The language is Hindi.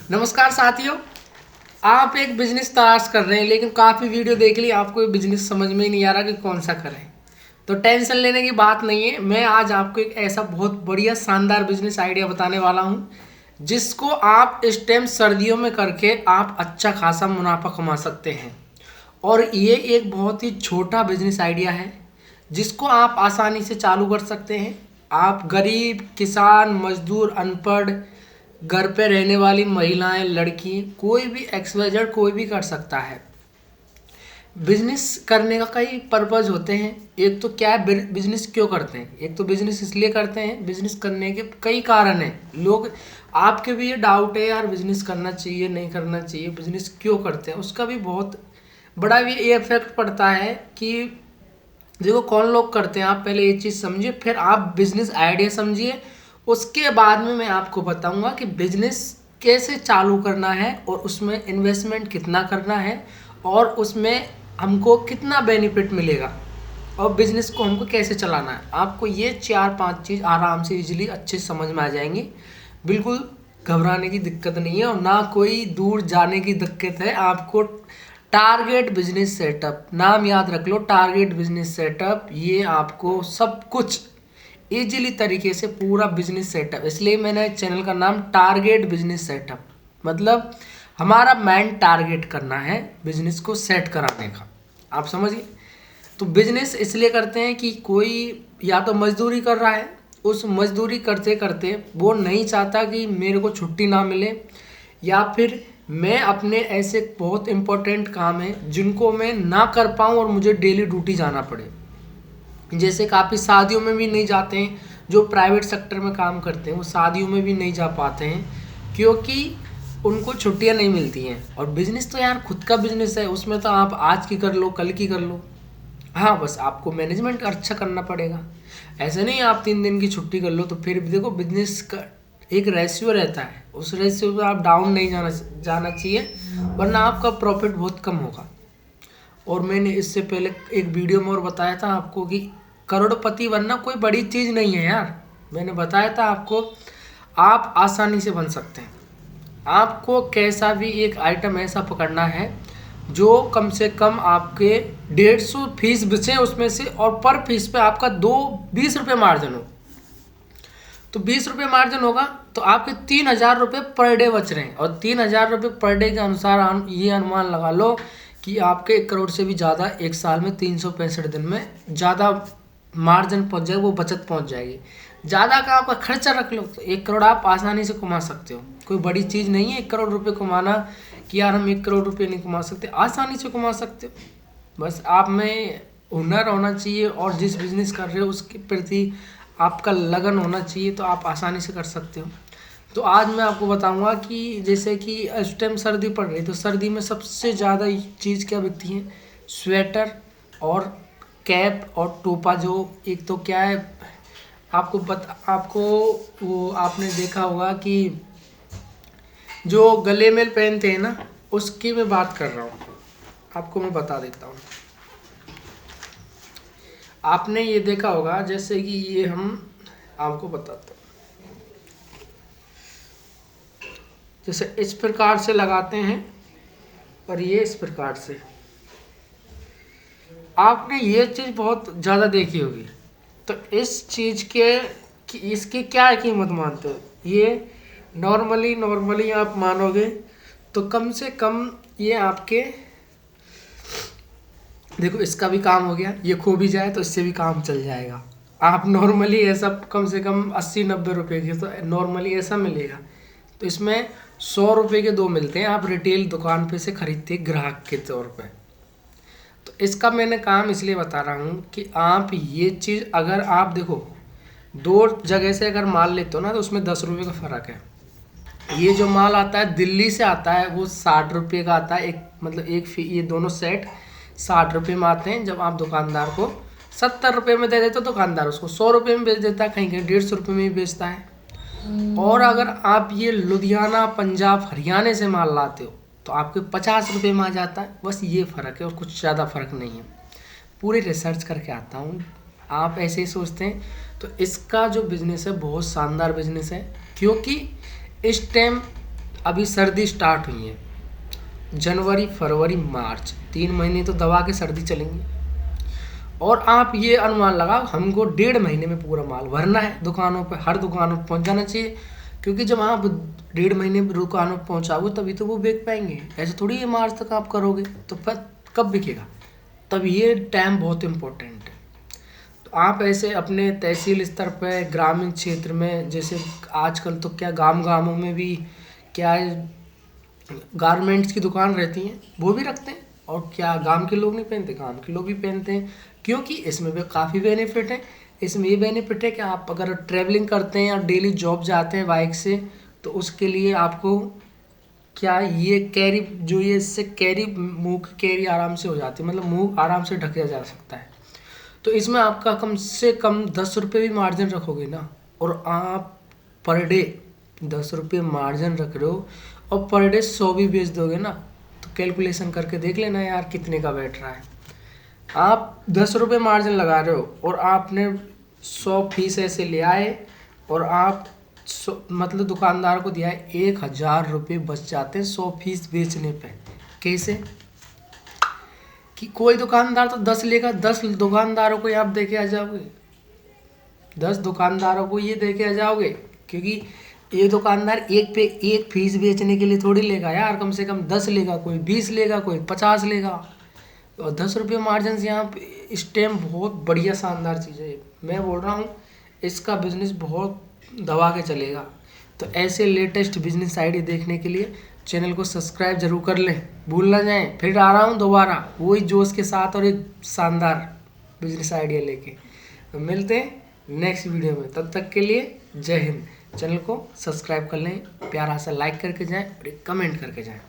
नमस्कार साथियों। आप एक बिजनेस तलाश कर रहे हैं लेकिन काफ़ी वीडियो देख ली, आपको ये बिजनेस समझ में ही नहीं आ रहा कि कौन सा करें। तो टेंशन लेने की बात नहीं है। मैं आज आपको एक ऐसा बहुत बढ़िया शानदार बिजनेस आइडिया बताने वाला हूँ जिसको आप इस टाइम सर्दियों में करके आप अच्छा खासा मुनाफा कमा सकते हैं। और ये एक बहुत ही छोटा बिजनेस आइडिया है जिसको आप आसानी से चालू कर सकते हैं। आप गरीब, किसान, मजदूर, अनपढ़, घर पे रहने वाली महिलाएं, लड़की, कोई भी एक्सवाइजेड कोई भी कर सकता है। बिजनेस करने का कई पर्पज़ होते हैं। एक तो क्या है, बिजनेस क्यों करते हैं। एक तो बिजनेस इसलिए करते हैं, बिजनेस करने के कई कारण हैं। लोग, आपके भी ये डाउट है यार बिजनेस करना चाहिए नहीं करना चाहिए, बिजनेस क्यों करते हैं, उसका भी बहुत बड़ा भी ये इफेक्ट पड़ता है कि देखो कौन लोग करते हैं। आप पहले ये चीज़ समझिए, फिर आप बिजनेस आइडिया समझिए। उसके बाद में मैं आपको बताऊंगा कि बिजनेस कैसे चालू करना है और उसमें इन्वेस्टमेंट कितना करना है और उसमें हमको कितना बेनिफिट मिलेगा और बिजनेस को हमको कैसे चलाना है। आपको ये 4-5 चीज़ आराम से इजीली अच्छे से समझ में आ जाएंगी। बिल्कुल घबराने की दिक्कत नहीं है और ना कोई दूर जाने की दिक्कत है। आपको टारगेट बिजनेस सेटअप, नाम याद रख लो, टारगेट बिजनेस सेटअप। ये आपको सब कुछ इजीली तरीके से पूरा बिजनेस सेटअप, इसलिए मैंने चैनल का नाम टारगेट बिजनेस सेटअप, मतलब हमारा मेन टारगेट करना है बिजनेस को सेट कराने का। आप समझिए। तो बिजनेस इसलिए करते हैं कि कोई या तो मजदूरी कर रहा है, उस मजदूरी करते करते वो नहीं चाहता कि मेरे को छुट्टी ना मिले, या फिर मैं अपने ऐसे बहुत इंपॉर्टेंट काम है जिनको मैं ना कर पाऊँ और मुझे डेली ड्यूटी जाना पड़े। जैसे काफ़ी शादियों में भी नहीं जाते हैं, जो प्राइवेट सेक्टर में काम करते हैं वो शादियों में भी नहीं जा पाते हैं क्योंकि उनको छुट्टियां नहीं मिलती हैं। और बिजनेस तो यार खुद का बिजनेस है, उसमें तो आप आज की कर लो कल की कर लो। हाँ, बस आपको मैनेजमेंट अच्छा करना पड़ेगा। ऐसे नहीं आप 3 दिन की छुट्टी कर लो। तो फिर भी देखो, बिजनेस का एक रेशियो रहता है, उस रेशियो पे आप डाउन नहीं जाना चाहिए, वरना आपका प्रॉफिट बहुत कम होगा। और मैंने इससे पहले एक वीडियो में और बताया था आपको कि करोड़पति बनना कोई बड़ी चीज़ नहीं है यार। मैंने बताया था आपको, आप आसानी से बन सकते हैं। आपको कैसा भी एक आइटम ऐसा पकड़ना है जो कम से कम आपके 150 फीस बचे उसमें से, और पर फीस पे आपका 20 रुपये मार्जिन हो। तो 20 रुपये मार्जिन होगा तो आपके 3,000 रुपये पर डे बच रहे हैं। और 3,000 रुपये पर डे के अनुसार हम ये अनुमान लगा लो कि आपके 1 करोड़ से भी ज़्यादा एक साल में 365 दिन में ज़्यादा मार्जिन पहुंच जाएगा, वो बचत पहुंच जाएगी। ज़्यादा का आपका खर्चा रख लो तो 1 करोड़ आप आसानी से कमा सकते हो। कोई बड़ी चीज़ नहीं है 1 करोड़ रुपये कमाना कि यार हम 1 करोड़ रुपये नहीं कमा सकते, आसानी से कमा सकते हो। बस आप में हुनर होना चाहिए और जिस बिज़नेस कर रहे हो उसके प्रति आपका लगन होना चाहिए, तो आप आसानी से कर सकते हो। तो आज मैं आपको बताऊंगा कि जैसे कि इस टाइम सर्दी पड़ रही है, तो सर्दी में सबसे ज़्यादा चीज़ क्या बिकती है, स्वेटर और कैप और टोपा। जो एक तो क्या है, आपको वो आपने देखा होगा कि जो गले में पहनते हैं ना, उसकी मैं बात कर रहा हूँ। आपको मैं बता देता हूँ। आपने ये देखा होगा, जैसे कि ये हम आपको बताते हैं, जैसे इस प्रकार से लगाते हैं और ये इस प्रकार से। आपने ये चीज़ बहुत ज़्यादा देखी होगी। तो इस चीज़ के इसकी क्या कीमत मानते हो? ये नॉर्मली आप मानोगे तो कम से कम ये आपके, देखो इसका भी काम हो गया, ये खो भी जाए तो इससे भी काम चल जाएगा। आप नॉर्मली ऐसा कम से कम 80-90 रुपये की तो नॉर्मली ऐसा मिलेगा। तो इसमें 100 रुपये के 2 मिलते हैं। आप रिटेल दुकान पे से खरीदते ग्राहक के तौर पे। तो इसका मैंने काम इसलिए बता रहा हूँ कि आप ये चीज़, अगर आप देखो 2 जगह से अगर माल लेते हो ना तो उसमें 10 रुपये का फ़र्क है। ये जो माल आता है दिल्ली से आता है वो 60 रुपये का आता है, एक मतलब ये दोनों सेट 60 रुपये में आते हैं। जब आप दुकानदार को 70 रुपये में दे देते हो, दुकानदार उसको 100 रुपये में बेच देता है, कहीं कहीं 150 रुपये में भी बेचता है। और अगर आप ये लुधियाना, पंजाब, हरियाणा से माल लाते हो तो आपके 50 रुपये में आ जाता है। बस ये फ़र्क है और कुछ ज़्यादा फ़र्क नहीं है। पूरी रिसर्च करके आता हूँ, आप ऐसे ही सोचते हैं। तो इसका जो बिज़नेस है बहुत शानदार बिज़नेस है, क्योंकि इस टाइम अभी सर्दी स्टार्ट हुई है, जनवरी फरवरी मार्च 3 महीने तो दबा के सर्दी चलेंगी। और आप ये अनुमान लगाओ, हमको 1.5 महीने में पूरा माल भरना है दुकानों पे, हर दुकानों पे पहुंच जाना चाहिए। क्योंकि जब आप 1.5 महीने में दुकानों पे पहुंचाओगे तभी तो वो बेच पाएंगे। ऐसे थोड़ी ये मार्च तक आप करोगे तो फिर कब बिकेगा? तब ये टाइम बहुत इम्पोर्टेंट है। तो आप ऐसे अपने तहसील स्तर पे, ग्रामीण क्षेत्र में, जैसे आजकल तो क्या गांवों में भी क्या है, गारमेंट्स की दुकान रहती हैं, वो भी रखते हैं। और क्या गांव के लोग नहीं पहनते? गांव के लोग भी पहनते हैं, क्योंकि इसमें भी काफ़ी बेनिफिट है। इसमें ये बेनिफिट है कि आप अगर ट्रैवलिंग करते हैं या डेली जॉब जाते हैं बाइक से, तो उसके लिए आपको क्या ये कैरी जो ये इससे कैरी, मुंह की कैरी आराम से हो जाती है, मतलब मुंह आराम से ढका जा सकता है। तो इसमें आपका कम से कम 10 रुपये भी मार्जिन रखोगे ना, और आप पर डे 10 रुपये मार्जिन रख रहे हो और पर डे 100 भी बेच दोगे ना, तो कैलकुलेशन करके देख लेना यार कितने का बैठ रहा है। आप 10 रुपये मार्जिन लगा रहे हो और आपने 100 पीस ऐसे ले आए और आप मतलब दुकानदार को दिया है, 1000 रुपये बच जाते हैं 100 पीस बेचने पे। कैसे? कि कोई दुकानदार तो 10 लेगा, 10 दुकानदारों को आप देके आ जाओगे, 10 दुकानदारों को ये देके आ जाओगे, क्योंकि ये दुकानदार एक पीस बेचने के लिए थोड़ी लेगा यार, कम से कम 10 लेगा, कोई 20 लेगा, कोई 50 लेगा। और 10 रुपये मार्जिन से यहाँ पे इस टाइम बहुत बढ़िया शानदार चीज़ है। मैं बोल रहा हूँ इसका बिजनेस बहुत दबा के चलेगा। तो ऐसे लेटेस्ट बिजनेस आइडिया देखने के लिए चैनल को सब्सक्राइब जरूर कर लें, भूल ना जाएं। फिर आ रहा हूँ दोबारा वही जोश के साथ और एक शानदार बिजनेस आइडिया लेके। तो मिलते हैं नेक्स्ट वीडियो में, तब तक के लिए जय हिंद। चैनल को सब्सक्राइब कर लें, प्यारा सा लाइक करके जाएं और एक कमेंट करके जाएं।